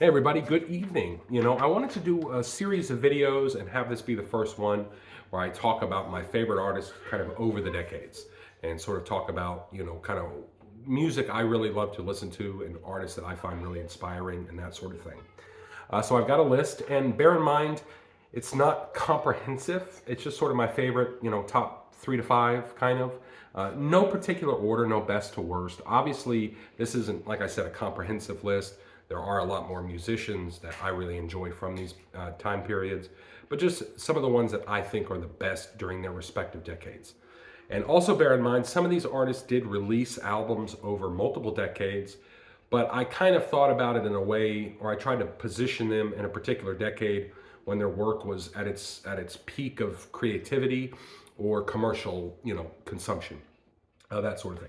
Hey everybody, good evening. I wanted to do a series of videos and have this be the first one where I talk about my favorite artists kind of over the decades and sort of talk about, kind of music I really love to listen to and artists that I find really inspiring and that sort of thing. So I've got a list, and bear in mind, it's not comprehensive. It's just sort of my favorite, top 3 to 5 kind of. No particular order, no best to worst. Obviously, this isn't, like I said, a comprehensive list. There are a lot more musicians that I really enjoy from these time periods, but just some of the ones that I think are the best during their respective decades. And also bear in mind, some of these artists did release albums over multiple decades, but I kind of thought about it in a way, or I tried to position them in a particular decade when their work was at its peak of creativity or commercial, consumption, that sort of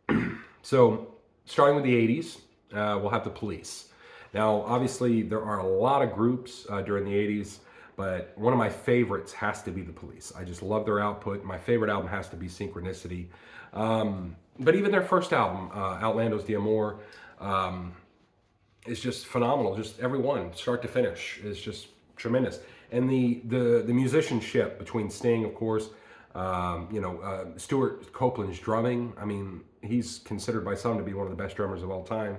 thing. So, starting with the '80s, we'll have the Police. Now, obviously, there are a lot of groups during the '80s, but one of my favorites has to be the Police. I just love their output. My favorite album has to be Synchronicity. But even their first album, Outlandos d'Amour, is just phenomenal. Just every one, start to finish, is just tremendous. And the musicianship between Sting, of course, Stuart Copeland's drumming. I mean, he's considered by some to be one of the best drummers of all time.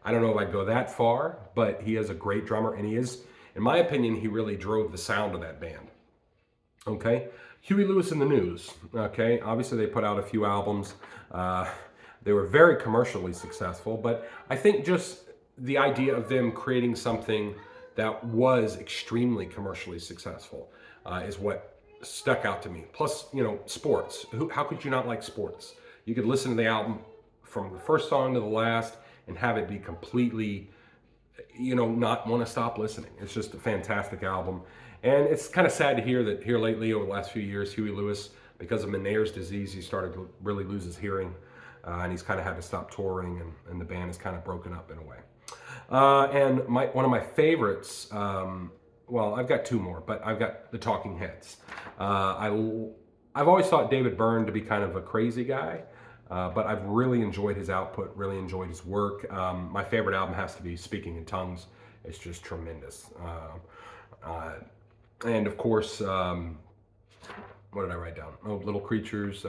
I don't know if I'd go that far, but he is a great drummer, and he is, in my opinion, he really drove the sound of that band. Okay, Huey Lewis and the News. Okay, obviously they put out a few albums. Uh, they were very commercially successful, but I think just the idea of them creating something that was extremely commercially successful is what stuck out to me. Plus, sports. How could you not like sports? You could listen to the album from the first song to the last and have it be completely, not want to stop listening. It's just a fantastic album. And it's kind of sad to hear that here lately, over the last few years, Huey Lewis, because of Meniere's disease, he started to really lose his hearing. And he's kind of had to stop touring, and the band is kind of broken up in a way. And one of my favorites, well, I've got two more, but I've got the Talking Heads. I've always thought David Byrne to be kind of a crazy guy, but I've really enjoyed his output, really enjoyed his work. My favorite album has to be Speaking in Tongues. It's just tremendous. And of course, what did I write down? Oh, Little Creatures.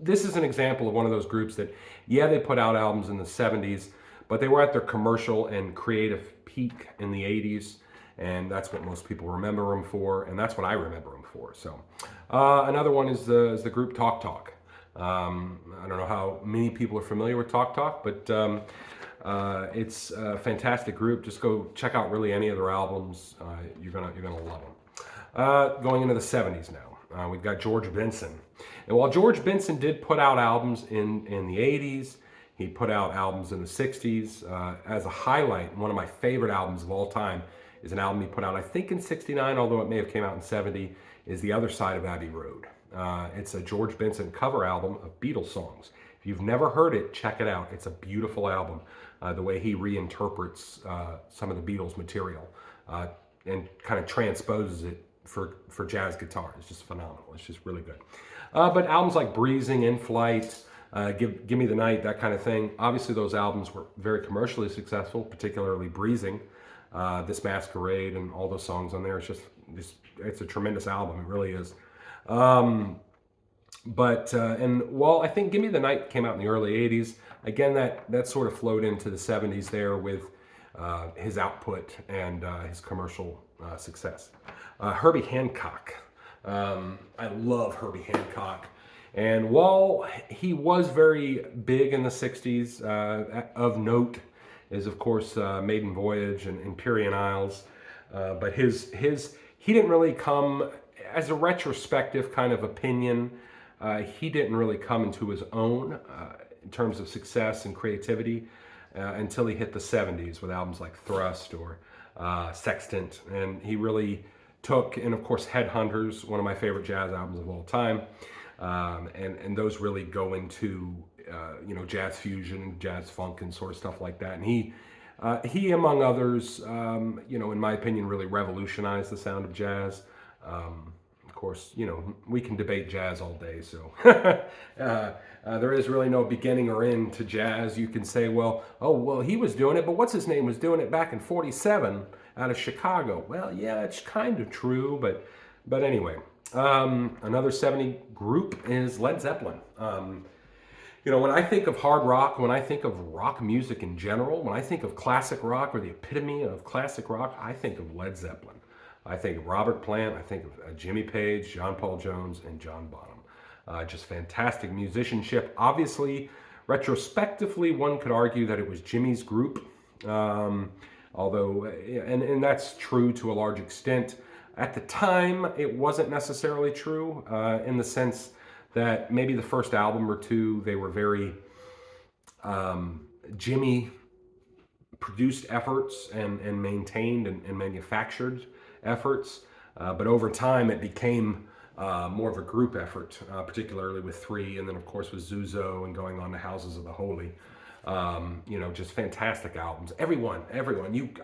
This is an example of one of those groups that, yeah, they put out albums in the '70s, but they were at their commercial and creative peak in the '80s, and that's what most people remember them for, and that's what I remember them for. So, another one is the group Talk Talk. I don't know how many people are familiar with Talk Talk, but it's a fantastic group. Just go check out really any of their albums. You're gonna love them. Going into the '70s now, we've got George Benson. And while George Benson did put out albums in the '80s, he put out albums in the '60s. As a highlight, one of my favorite albums of all time is an album he put out, I think, in '69, although it may have came out in '70, is The Other Side of Abbey Road. It's a George Benson cover album of Beatles songs. If you've never heard it, check it out. It's a beautiful album. The way he reinterprets some of the Beatles material and kind of transposes it for jazz guitar. It's just phenomenal. It's just really good. But albums like Breezing, In Flight, Give Me the Night, that kind of thing. Obviously, those albums were very commercially successful, particularly Breezing, This Masquerade, and all those songs on there. It's a tremendous album. It really is. And while I think Give Me the Night came out in the early '80s, again, that sort of flowed into the '70s there with his output and his commercial success. Herbie Hancock. I love Herbie Hancock. And while he was very big in the '60s, of note is, of course, Maiden Voyage and Empyrean Isles. But he didn't really come, as a retrospective kind of opinion, he didn't really come into his own in terms of success and creativity until he hit the '70s with albums like Thrust or Sextant. And he really took, and of course, Headhunters, one of my favorite jazz albums of all time. And those really go into jazz fusion and jazz funk and sort of stuff like that. And he among others, in my opinion, really revolutionized the sound of jazz. Of course, you know, we can debate jazz all day. So there is really no beginning or end to jazz. You can say, well, oh, well, he was doing it, but what's his name was doing it back in 47 out of Chicago. Well, yeah, it's kind of true, but anyway. Another 70 group is Led Zeppelin. You know, when I think of hard rock, when I think of rock music in general, when I think of classic rock or the epitome of classic rock, I think of Led Zeppelin. I think of Robert Plant, I think of Jimmy Page, John Paul Jones, and John Bonham. Just fantastic musicianship. Obviously, retrospectively, one could argue that it was Jimmy's group, although, and that's true to a large extent. At the time, it wasn't necessarily true in the sense that maybe the first album or two, they were very Jimmy produced efforts and maintained and manufactured efforts. But over time, it became more of a group effort, particularly with Three, and then of course with Zuzo and going on to Houses of the Holy. You know, just fantastic albums. Everyone.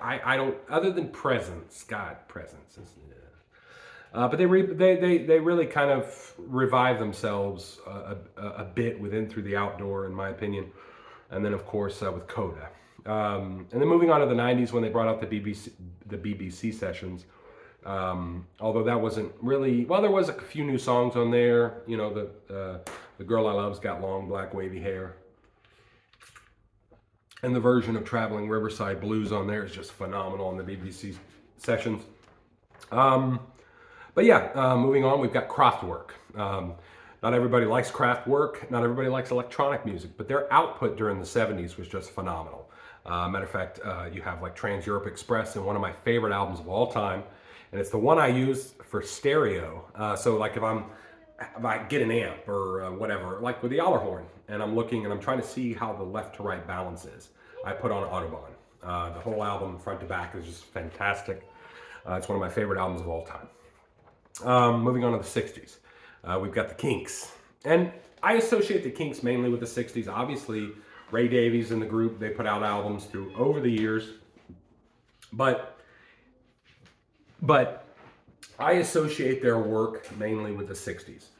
I don't, other than Presence, God, Presence is. But they really kind of revived themselves a bit within Through the Outdoor, in my opinion, and then of course with Coda, and then moving on to the '90s when they brought out the BBC sessions. Although that wasn't really, well, there was a few new songs on there. You know, the Girl I Love's Got Long Black Wavy Hair, and the version of Traveling Riverside Blues on there is just phenomenal on the BBC sessions. But yeah, moving on, we've got Kraftwerk. Not everybody likes Kraftwerk, not everybody likes electronic music, but their output during the 70s was just phenomenal. Matter of fact, you have like Trans-Europe Express and one of my favorite albums of all time, and it's the one I use for stereo. So like if I get an amp or whatever, like with the Allerhorn, and I'm looking and I'm trying to see how the left to right balance is, I put on Autobahn. The whole album, front to back, is just fantastic. It's one of my favorite albums of all time. Moving on to the 60s, we've got the Kinks. And I associate the Kinks mainly with the 60s. Obviously, Ray Davies and the group, they put out albums through over the years. But I associate their work mainly with the 60s.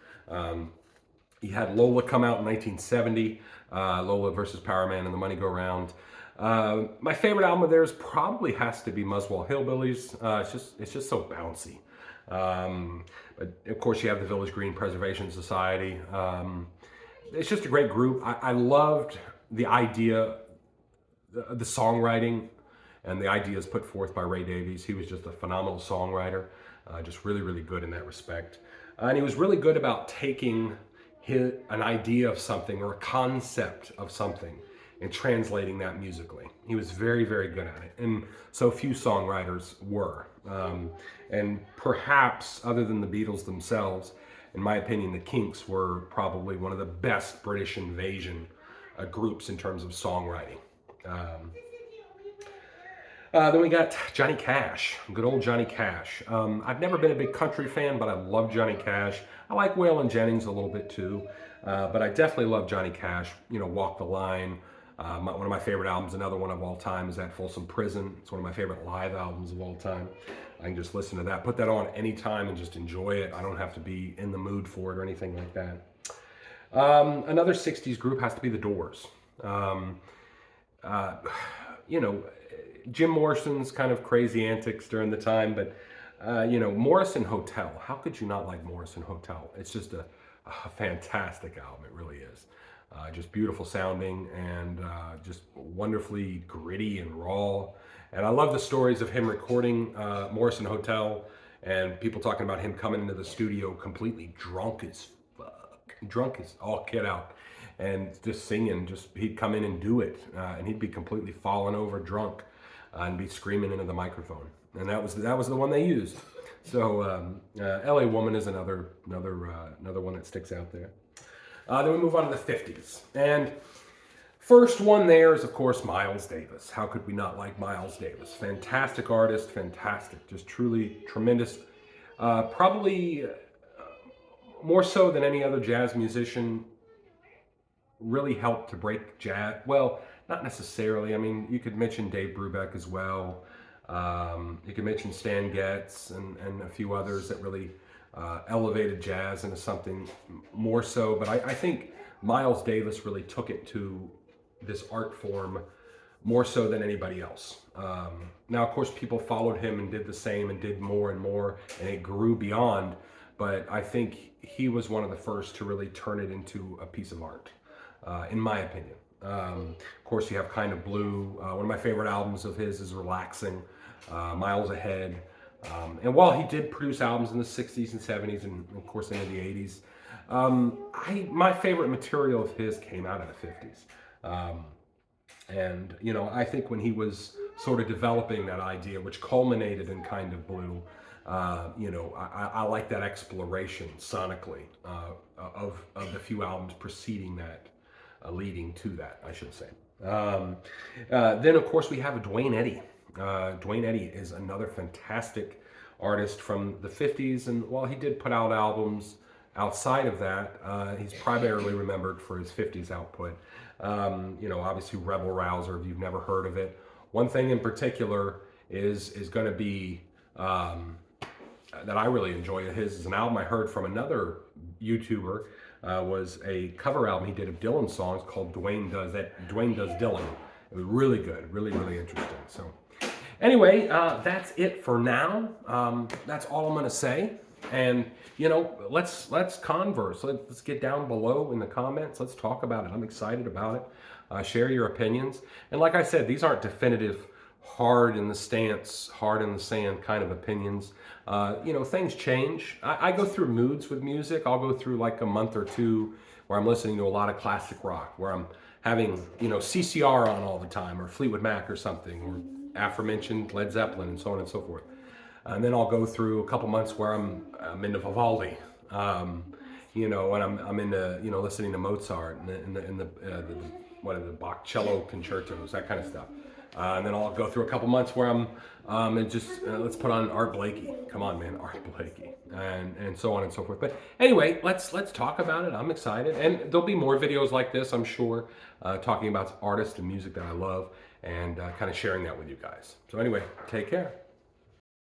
You had Lola come out in 1970, Lola versus Powerman and the Money Go Round. My favorite album of theirs probably has to be Muswell Hillbillies. It's just so bouncy. But of course you have the Village Green Preservation Society. It's just a great group. I loved the idea, the songwriting and the ideas put forth by Ray Davies. He was just a phenomenal songwriter, just really, really good in that respect. And he was really good about taking an idea of something or a concept of something and translating that musically. He was very, very good at it. And so few songwriters were. And perhaps, other than the Beatles themselves, in my opinion, the Kinks were probably one of the best British invasion groups in terms of songwriting. Then we got Johnny Cash, good old Johnny Cash. I've never been a big country fan, but I love Johnny Cash. I like Waylon Jennings a little bit too, but I definitely love Johnny Cash. You know, Walk the Line. One of my favorite albums, another one of all time, is that Folsom Prison. It's one of my favorite live albums of all time. I can just listen to that, put that on anytime and just enjoy it. I don't have to be in the mood for it or anything like that. Another 60s group has to be The Doors. You know, Jim Morrison's kind of crazy antics during the time, but you know, Morrison Hotel. How could you not like Morrison Hotel? It's just a fantastic album. It really is. Just beautiful sounding and just wonderfully gritty and raw. And I love the stories of him recording Morrison Hotel and people talking about him coming into the studio completely drunk as fuck. Drunk as all get out. And just singing, he'd come in and do it. And he'd be completely falling over drunk and be screaming into the microphone. And that was the one they used. So LA Woman is another one that sticks out there. Then we move on to the 50s. And first one there is, of course, Miles Davis. How could we not like Miles Davis? Fantastic artist, fantastic, just truly tremendous. Probably more so than any other jazz musician, really helped to break jazz. Well, not necessarily. I mean, you could mention Dave Brubeck as well. You could mention Stan Getz and a few others that really elevated jazz into something more so. But I think Miles Davis really took it to this art form more so than anybody else. Now, of course, people followed him and did the same and did more and more, and it grew beyond. But I think he was one of the first to really turn it into a piece of art, in my opinion. Of course, you have Kind of Blue. One of my favorite albums of his is Relaxing, Miles Ahead. And while he did produce albums in the 60s and 70s and of course into the 80s, my favorite material of his came out in the 50s. And, you know, I think when he was sort of developing that idea, which culminated in Kind of Blue, you know, I like that exploration sonically of the few albums preceding that, leading to that, I should say. Then, of course, we have Duane Eddy. Duane Eddy is another fantastic artist from the 50s, and while he did put out albums outside of that, he's primarily remembered for his 50s output. You know, obviously Rebel Rouser, if you've never heard of it. One thing in particular is going to be that I really enjoy of his is an album I heard from another YouTuber, was a cover album he did of Dylan songs called Dwayne Does Dylan. It was really good, really, really interesting. So anyway, that's it for now. That's all I'm going to say. And, you know, let's converse. Let's get down below in the comments. Let's talk about it. I'm excited about it. Share your opinions. And like I said, these aren't definitive, hard in the stance, hard in the sand kind of opinions. You know, things change. I go through moods with music. I'll go through like a month or two where I'm listening to a lot of classic rock, where I'm having, you know, CCR on all the time, or Fleetwood Mac or something, or aforementioned Led Zeppelin and so on and so forth. And then I'll go through a couple months where I'm into Vivaldi, you know, and I'm into, you know, listening to Mozart and the Bach cello concertos, that kind of stuff. And then I'll go through a couple months where I'm and just let's put on Art Blakey. Come on, man, Art Blakey, and so on and so forth. But anyway, let's talk about it. I'm excited, and there'll be more videos like this, I'm sure, talking about artists and music that I love, and kind of sharing that with you guys. So anyway, take care.